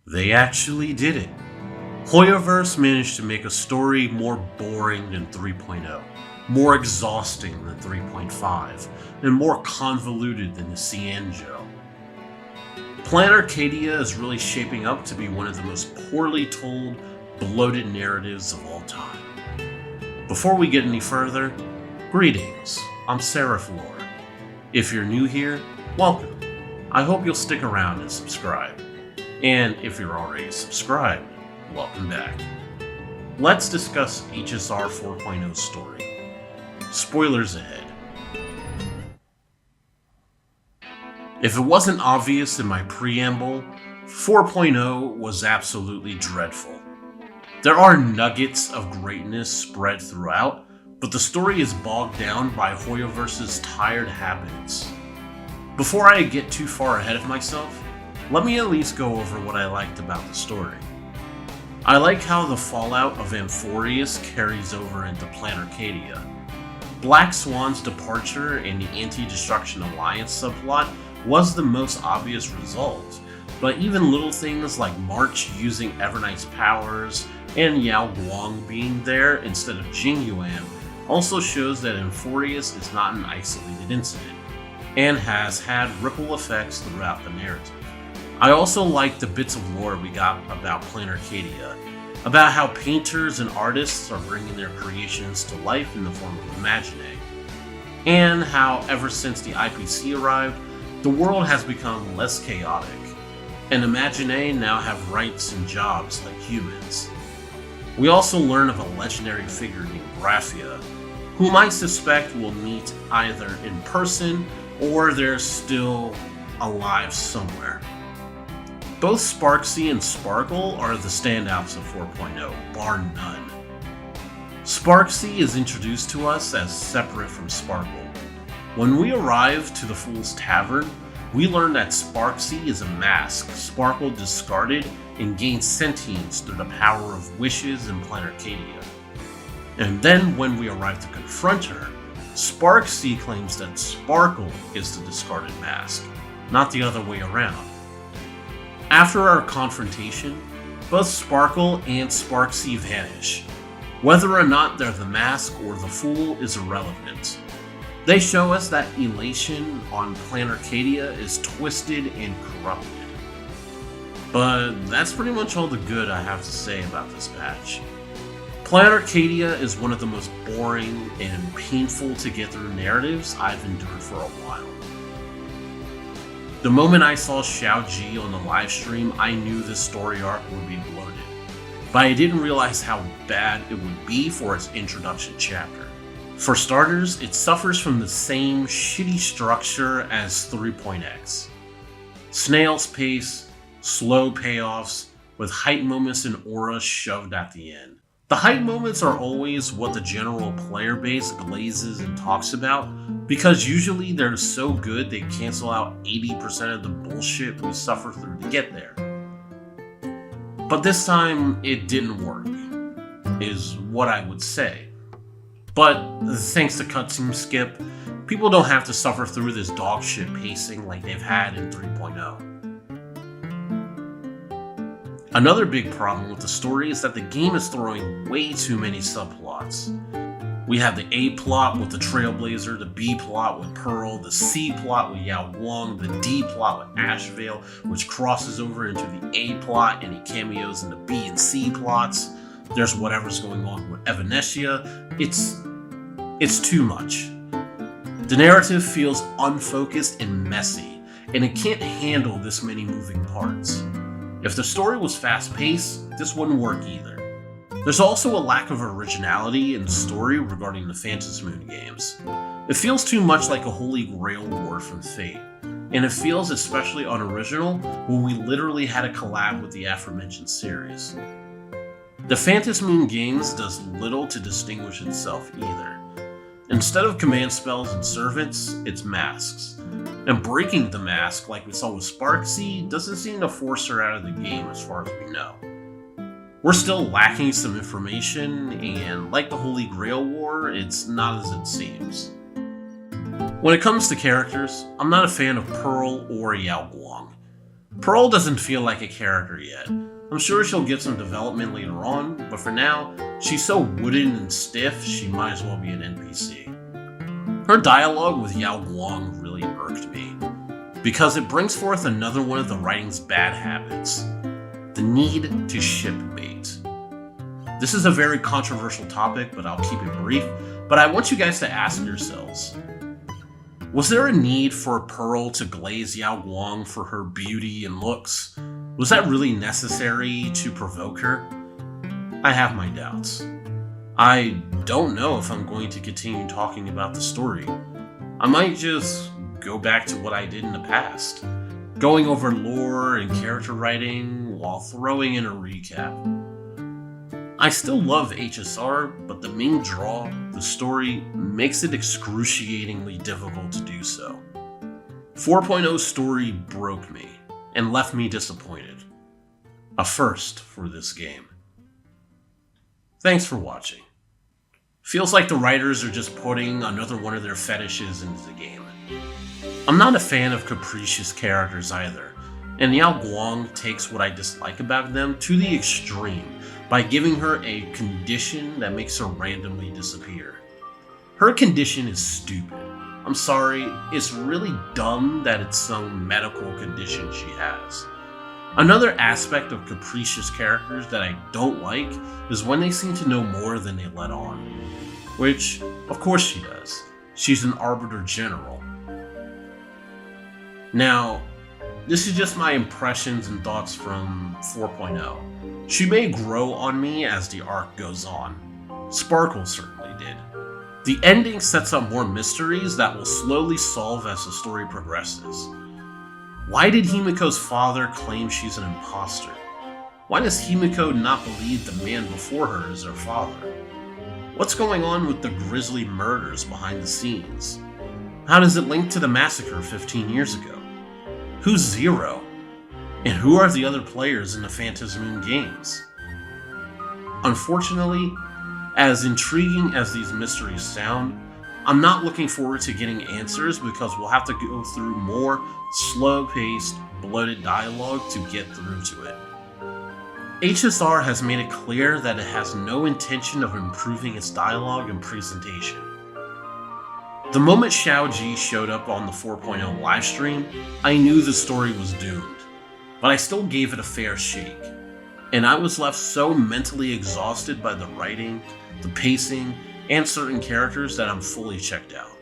They actually did it. Hoyoverse managed to make a story more boring than 3.0, more exhausting than 3.5, and more convoluted than the Cianjo. Plan Arcadia is really shaping up to be one of the most poorly told, bloated narratives of all time. Before we get any further, greetings, I'm Seraph Lore. If you're new here, welcome. I hope you'll stick around and subscribe. And if you're already subscribed, welcome back. Let's discuss HSR 4.0's story. Spoilers ahead. If it wasn't obvious in my preamble, 4.0 was absolutely dreadful. There are nuggets of greatness spread throughout, but the story is bogged down by Hoyoverse's tired habits. Before I get too far ahead of myself, let me at least go over what I liked about the story. I like how the fallout of Amphorius carries over into Plan Arcadia. Black Swan's departure and the Anti-Destruction Alliance subplot was the most obvious result, but even little things like March using Evernight's powers and Yao Guang being there instead of Jingyuan also shows that Amphorius is not an isolated incident, and has had ripple effects throughout the narrative. I also like the bits of lore we got about Plan Arcadia, about how painters and artists are bringing their creations to life in the form of Imaginae, and how ever since the IPC arrived, the world has become less chaotic, and Imaginae now have rights and jobs like humans. We also learn of a legendary figure named Graphia, whom I suspect we'll meet either in person or they're still alive somewhere. Both Sparksy and Sparkle are the standouts of 4.0, bar none. Sparksy is introduced to us as separate from Sparkle. When we arrive to the Fool's Tavern, we learn that Sparksy is a mask Sparkle discarded and gained sentience through the power of wishes in Plan Arcadia. And then when we arrive to confront her, Sparksy claims that Sparkle is the discarded mask, not the other way around. After our confrontation, both Sparkle and Sparksy vanish. Whether or not they're the mask or the fool is irrelevant. They show us that elation on Plan Arcadia is twisted and corrupted. But that's pretty much all the good I have to say about this patch. Plan Arcadia is one of the most boring and painful to get through narratives I've endured for a while. The moment I saw Xiao-Ji on the livestream, I knew this story arc would be bloated, but I didn't realize how bad it would be for its introduction chapter. For starters, it suffers from the same shitty structure as 3.x. Snail's pace, slow payoffs, with hype moments and auras shoved at the end. The hype moments are always what the general player base glazes and talks about, because usually they're so good they cancel out 80% of the bullshit we suffer through to get there. But this time, it didn't work, is what I would say. But thanks to cutscene skip, people don't have to suffer through this dogshit pacing like they've had in 3.0. Another big problem with the story is that the game is throwing way too many subplots. We have the A plot with the Trailblazer, the B plot with Pearl, the C plot with Yao Guang, the D plot with Ashvale, which crosses over into the A plot and it cameos in the B and C plots. There's whatever's going on with Evanescia. It's too much. The narrative feels unfocused and messy, and it can't handle this many moving parts. If the story was fast-paced, this wouldn't work either. There's also a lack of originality in story regarding the Phantom Moon games. It feels too much like a Holy Grail war from Fate, and it feels especially unoriginal when we literally had a collab with the aforementioned series. The Phantom Moon games does little to distinguish itself either. Instead of command spells and servants, it's masks. And breaking the mask, like we saw with Sparksy, doesn't seem to force her out of the game as far as we know. We're still lacking some information, and like the Holy Grail War, it's not as it seems. When it comes to characters, I'm not a fan of Pearl or Yao Guang. Pearl doesn't feel like a character yet. I'm sure she'll get some development later on, but for now, she's so wooden and stiff, she might as well be an NPC. Her dialogue with Yao Guang really irked me, because it brings forth another one of the writing's bad habits: the need to ship bait. This is a very controversial topic, but I'll keep it brief. But I want you guys to ask yourselves, was there a need for Pearl to glaze Yao Guang for her beauty and looks? Was that really necessary to provoke her? I have my doubts. I don't know if I'm going to continue talking about the story. I might just go back to what I did in the past, going over lore and character writing while throwing in a recap. I still love HSR, but the main draw, the story, makes it excruciatingly difficult to do so. 4.0's story broke me and left me disappointed. A first for this game. Thanks for watching. Feels like the writers are just putting another one of their fetishes into the game. I'm not a fan of capricious characters either, and Yao Guang takes what I dislike about them to the extreme by giving her a condition that makes her randomly disappear. Her condition is stupid. I'm sorry, it's really dumb that it's some medical condition she has. Another aspect of capricious characters that I don't like is when they seem to know more than they let on. Which, of course she does. She's an Arbiter General. Now, this is just my impressions and thoughts from 4.0. She may grow on me as the arc goes on. Sparkle certainly did. The ending sets up more mysteries that will slowly solve as the story progresses. Why did Himiko's father claim she's an imposter? Why does Himiko not believe the man before her is her father? What's going on with the grisly murders behind the scenes? How does it link to the massacre 15 years ago? Who's Zero? And who are the other players in the Phantasmoon games? Unfortunately, as intriguing as these mysteries sound, I'm not looking forward to getting answers because we'll have to go through more slow-paced, bloated dialogue to get through to it. HSR has made it clear that it has no intention of improving its dialogue and presentation. The moment Xiaoji showed up on the 4.0 livestream, I knew the story was doomed, but I still gave it a fair shake, and I was left so mentally exhausted by the writing, the pacing, and certain characters that I'm fully checked out.